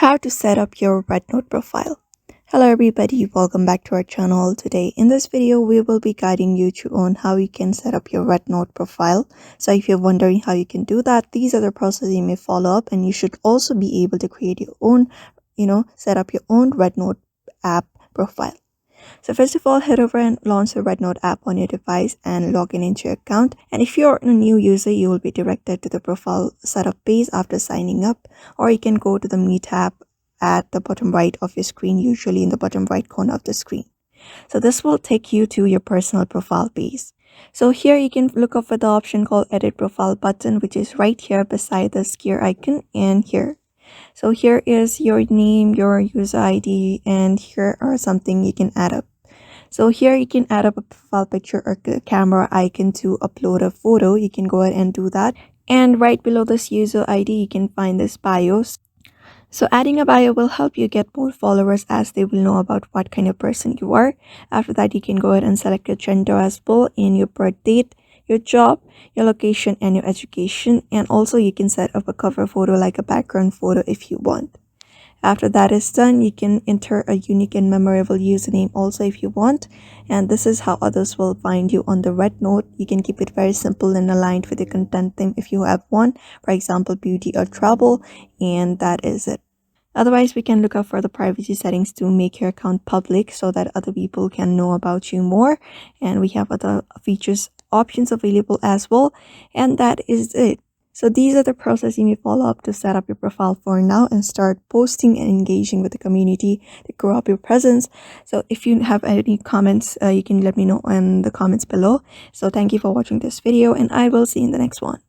How to set up your Rednote profile. Hello everybody, welcome back to our channel. Today in this video we will be guiding you on how you can set up your Rednote profile. So if you're wondering how you can do that, these are the processes you may follow up, and you should also be able to create your own, set up your own Rednote app profile. So first of all, head over and launch the Rednote app on your device and log in into your account. And if you're a new user, you will be directed to the profile setup page after signing up, or you can go to the Me tab at the bottom right of your screen, usually in the bottom right corner of the screen. So this will take you to your personal profile page. So here you can look up for the option called Edit Profile button, which is right here beside the gear icon and here. So here is your name, your user ID, and here are something you can add up. So here you can add up a profile picture or camera icon to upload a photo. You can go ahead and do that. And right below this user ID, you can find this bios. So adding a bio will help you get more followers, as they will know about what kind of person you are. After that, you can go ahead and select your gender as well, and your birth date, your job, your location, and your education. And also you can set up a cover photo like a background photo if you want. After that is done, you can enter a unique and memorable username also if you want. And this is how others will find you on the Rednote. You can keep it very simple and aligned with your content theme if you have one, for example, beauty or travel, and that is it. Otherwise, we can look up for the privacy settings to make your account public so that other people can know about you more. And we have other features options available as well. And that is it. So these are the processes you may follow up to set up your profile for now and start posting and engaging with the community to grow up your presence. So if you have any comments, you can let me know in the comments below. So thank you for watching this video, and I will see you in the next one.